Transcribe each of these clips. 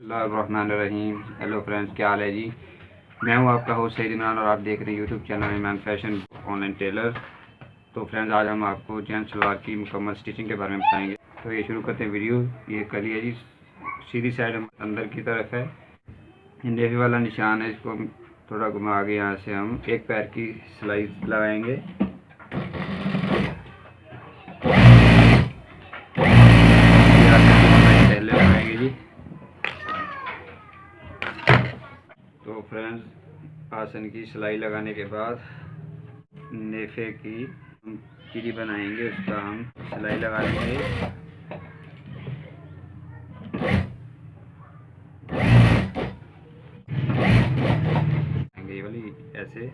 बिस्मिल्लाहिर्रहमानिर्रहीम। Hello friends, क्या हाल है जी। मैं हूं आपका होस्ट इमरान और आप देख रहे हैं YouTube channel Imran fashion online tailor. तो फ्रेंड्स, आज हम आपको जेंट्स सलवार की मुकम्मल स्टिचिंग के बारे में बताएंगे। तो ये शुरू करते हैं वीडियो। ये कली है जी, सीधी साइड अंदर की तरफ है, नेफी वाला निशान है। इसको हम थोड़ा घुमा के यहाँ से हम एक पैर की सिलाई लगाएंगे। पहले लगाएंगे जी। तो फ्रेंड्स, आसन की सिलाई लगाने के बाद नेफे की हम चीरी बनाएंगे, उसका हम सिलाई लगा लेंगे। ये वाली ऐसे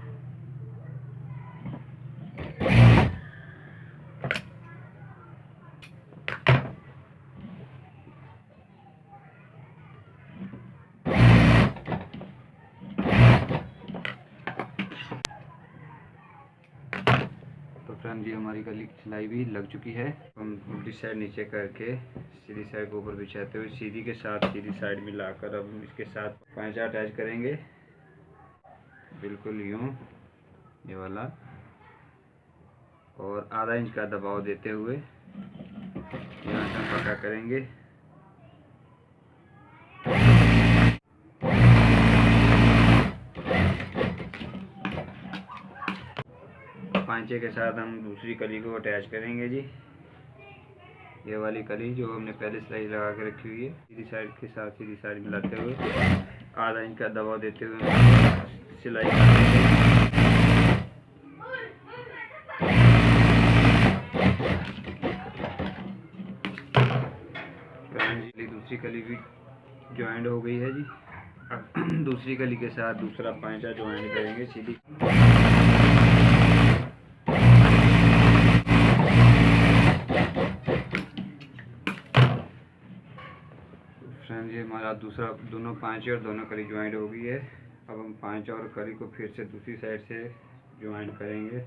तो फ्रेंड जी, हमारी कली सिलाई भी लग चुकी है। हम उल्टी साइड नीचे करके सीधी साइड को ऊपर बिछाते हुए सीधी के साथ सीधी साइड मिलाकर अब हम इसके साथ पांचा अटैच करेंगे, बिल्कुल यूं ये वाला, और आधा इंच का दबाव देते हुए यहाँ से हम पक्का करेंगे। पांचे के साथ हम दूसरी कली को अटैच करेंगे जी। ये वाली कली जो हमने पहले सिलाई लगा के रखी हुई है, सीधी साइड के साथ सीधी साइड मिलाते हुए आधा इंच का दबाव देते हुए सिलाई करेंगे। दूसरी कली भी ज्वाइंट हो गई है जी। अब दूसरी कली के साथ दूसरा पांचा ज्वाइंट करेंगे सीधी। फ्रेंड, ये हमारा दूसरा दोनों पांचे और दोनों कली ज्वाइंट हो गई है। अब हम पांचा और कली को फिर से दूसरी साइड से ज्वाइंट करेंगे।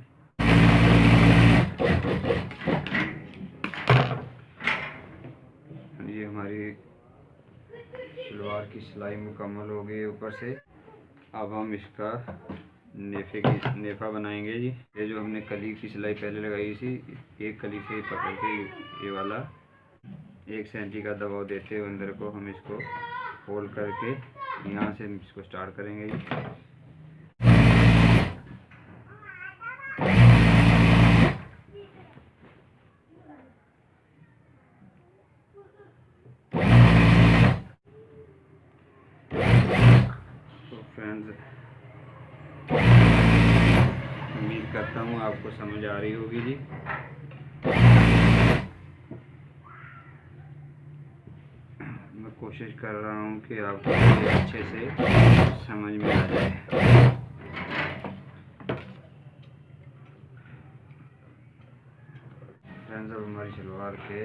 ये हमारी शलवार की सिलाई मुकम्मल हो गई ऊपर से। अब हम इसका नेफा बनाएंगे जी। ये जो हमने कली की सिलाई पहले लगाई थी, एक कली से पकड़ के ये वाला 1 सेंटी का दबाव देते हुए अंदर को हम इसको फोल्ड करके यहाँ से इसको स्टार्ट करेंगे जी। तो फ्रेंड्स, उम्मीद करता हूँ आपको समझ आ रही होगी जी। मैं कोशिश कर रहा हूँ कि आपको अच्छे से समझ में आ जाए। फ्रेंड्स, अब हमारी शलवार के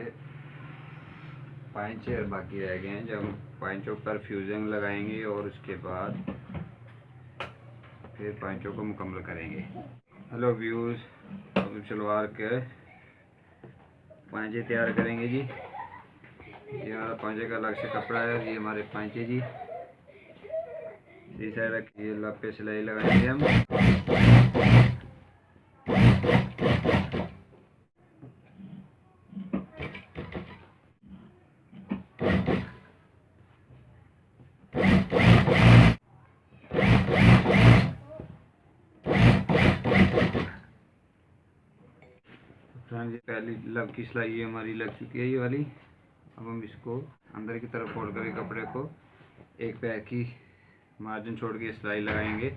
पांचे बाकी रह गए हैं। जब हम पांचों पर फ्यूजिंग लगाएंगे और उसके बाद फिर पांचों को मुकम्मल करेंगे। हेलो व्यूज़, अब शलवार के पांचे तैयार करेंगे जी। ये हमारा पांचे का अलग से कपड़ा है, ये हमारे पांचे जी। इस साइड रखिए, लब पे सिलाई लगाएंगे हम। फ्रेंड्स, ये पहली लब की सिलाई ये हमारी लग चुकी है, ये वाली। अब हम इसको अंदर की तरफ फोल्ड करके कपड़े को एक पैर की मार्जिन छोड़ के सिलाई लगाएंगे।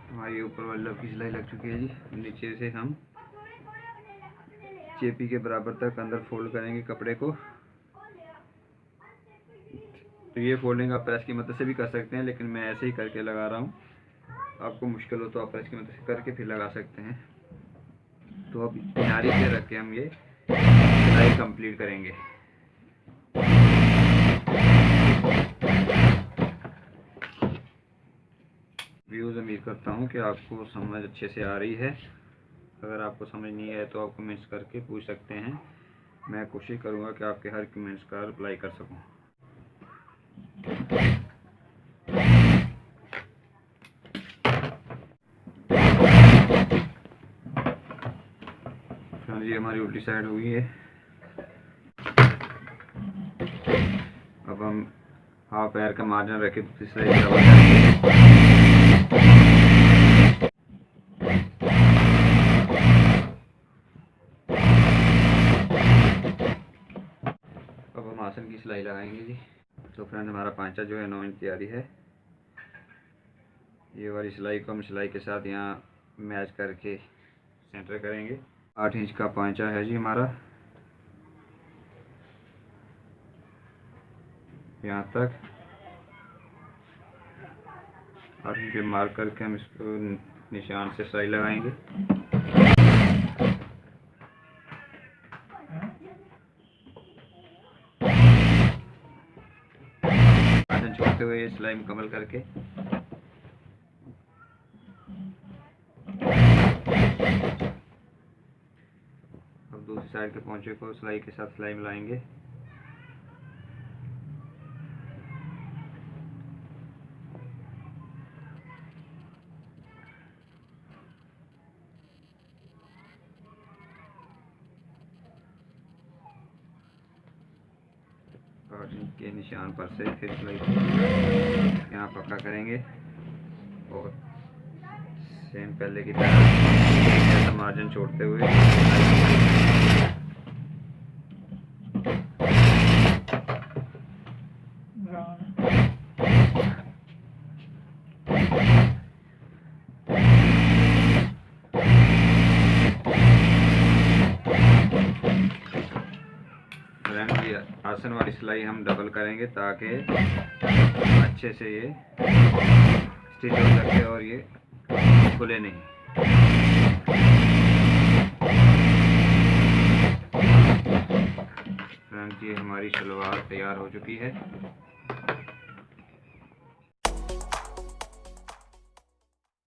हमारी ऊपर वाली लब की सिलाई लग चुकी है जी। नीचे से हम चेपी के बराबर तक अंदर फोल्ड करेंगे कपड़े को। तो ये फोल्डिंग आप प्रेस की मदद से भी कर सकते हैं, लेकिन मैं ऐसे ही करके लगा रहा हूँ। आपको मुश्किल हो तो आप प्रेस की मदद से करके फिर लगा सकते हैं। तो अब किनारे पे रख के हम ये सिलाई कंप्लीट करेंगे। करता हूँ कि आपको समझ अच्छे से आ रही है। अगर आपको समझ नहीं आए तो आप कमेंट्स करके पूछ सकते हैं। मैं कोशिश करूँगा कि आपके हर कमेंट्स का रिप्लाई कर सकूँ। ये हमारी उल्टी साइड हुई है। अब हम हाफ पैर का मार्जिन रखे दूसरी साइड डबल करेंगे। अब हम आसन की सिलाई लगाएंगे जी। तो फ्रेंड हमारा पांचा जो है 9 इंच तैयारी है। ये वाली सिलाई को हम सिलाई के साथ यहाँ मैच करके सेंटर करेंगे। 8 इंच का पांचा है जी हमारा, यहाँ तक 8 इंच पे मार्क करके हम इसको निशान से सिलाई लगाएंगे। मार्जिन छोड़ते हुए ये सिलाई मुकम्मल करके अब दूसरी साइड के पोंचे को सिलाई के साथ सिलाई मिलाएंगे। और इनके निशान पर से फिर सिलाई यहाँ पक्का करेंगे और सेम पहले की तरह मार्जिन छोड़ते हुए आसन वाली सिलाई हम डबल करेंगे ताकि अच्छे से ये स्टिच हो सके और ये खुले नहीं। फ्रेंड्स ये हमारी शलवार तैयार हो चुकी है।